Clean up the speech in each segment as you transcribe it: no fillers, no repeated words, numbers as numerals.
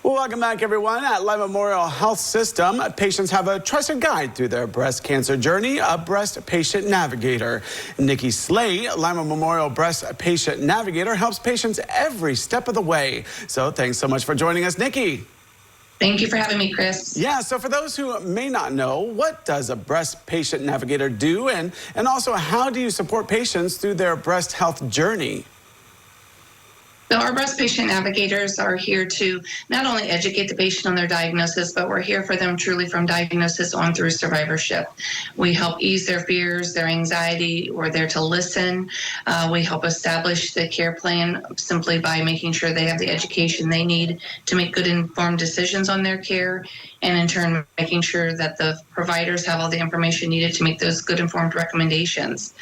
Well, welcome back, everyone. At Lima Memorial Health System, patients have a trusted guide through their breast cancer journey, a breast patient navigator. Nicki Slate, Lima Memorial Breast Patient Navigator, helps patients every step of the way. So thanks so much for joining us, Nicki. Thank you for having me, Chris. Yeah, so for those who may not know, what does a breast patient navigator do? And also, how do you support patients through their breast health journey? So our breast patient navigators are here to not only educate the patient on their diagnosis, but we're here for them truly from diagnosis on through survivorship. We help ease their fears, their anxiety. We're there to listen. We help establish the care plan simply by making sure they have the education they need to make good informed decisions on their care, and in turn making sure that the providers have all the information needed to make those good informed recommendations.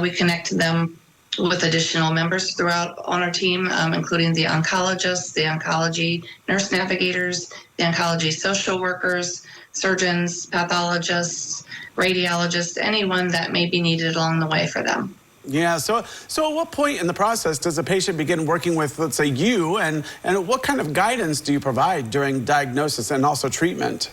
We connect them with additional members throughout on our team, including the oncologists, the oncology nurse navigators, the oncology social workers, surgeons, pathologists, radiologists, anyone that may be needed along the way for them. Yeah, so at what point in the process does a patient begin working with, let's say, you, and what kind of guidance do you provide during diagnosis and also treatment?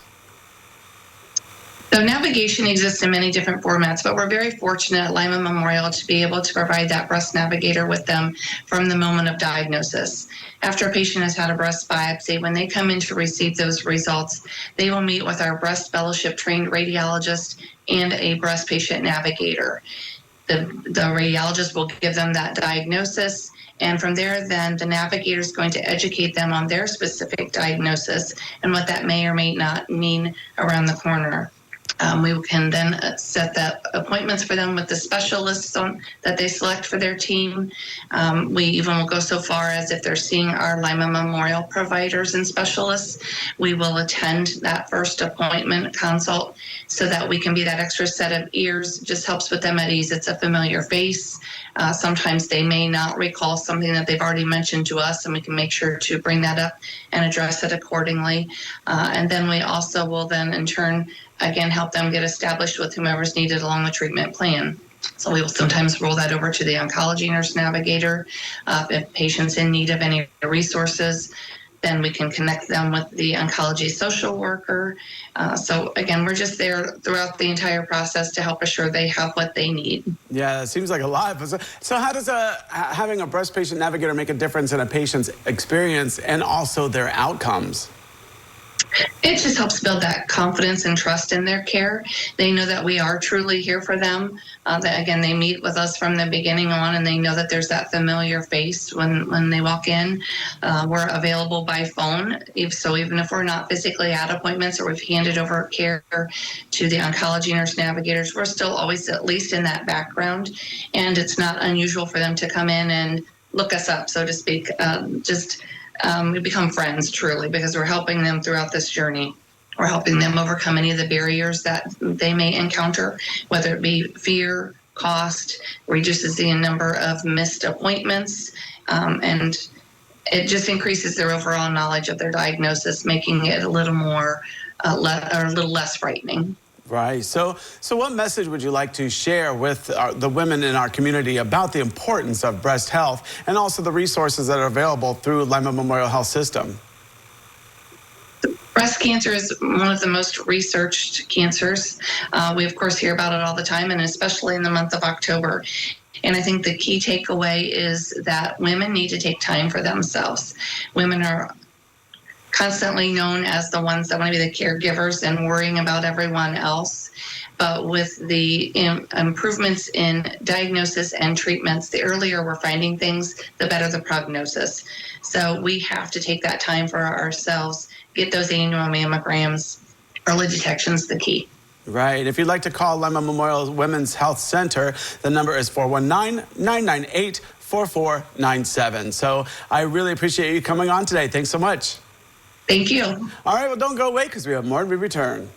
So navigation exists in many different formats, but we're very fortunate at Lima Memorial to be able to provide that breast navigator with them from the moment of diagnosis. After a patient has had a breast biopsy, when they come in to receive those results, they will meet with our breast fellowship trained radiologist and a breast patient navigator. The radiologist will give them that diagnosis, and from there, then the navigator is going to educate them on their specific diagnosis and what that may or may not mean around the corner. We can then set the appointments for them with the specialists that they select for their team. We even will go so far as if they're seeing our Lima Memorial providers and specialists, we will attend that first appointment consult so that we can be that extra set of ears. Just helps with them at ease. It's a familiar face. Sometimes they may not recall something that they've already mentioned to us, and we can make sure to bring that up and address it accordingly. And then we also will then in turn again help them get established with whomever's needed along the treatment plan. So we will sometimes roll that over to the oncology nurse navigator. If patients in need of any resources, then we can connect them with the oncology social worker. So again, we're just there throughout the entire process to help assure they have what they need. Yeah, it seems like a lot. So how does having a breast patient navigator make a difference in a patient's experience and also their outcomes? It just helps build that confidence and trust in their care. They know that we are truly here for them. That again, they meet with us from the beginning on, and they know that there's that familiar face when they walk in. We're available by phone, so even if we're not physically at appointments or we've handed over care to the oncology nurse navigators, we're still always at least in that background, and it's not unusual for them to come in and look us up, so to speak. We become friends truly because we're helping them throughout this journey. We're helping them overcome any of the barriers that they may encounter, whether it be fear, cost, reduces the number of missed appointments, and it just increases their overall knowledge of their diagnosis, making it a little more, a little less frightening. Right. So what message would you like to share with the women in our community about the importance of breast health and also the resources that are available through Lima Memorial Health System? Breast cancer is one of the most researched cancers. We, of course, hear about it all the time, and especially in the month of October. And I think the key takeaway is that women need to take time for themselves. Women are constantly known as the ones that want to be the caregivers and worrying about everyone else. But with the improvements in diagnosis and treatments, the earlier we're finding things, the better the prognosis. So we have to take that time for ourselves, get those annual mammograms. Early detection's the key. Right. If you'd like to call Lima Memorial Women's Health Center, the number is 419-998-4497. So I really appreciate you coming on today. Thanks so much. Thank you. All right, well, don't go away because we have more when we return.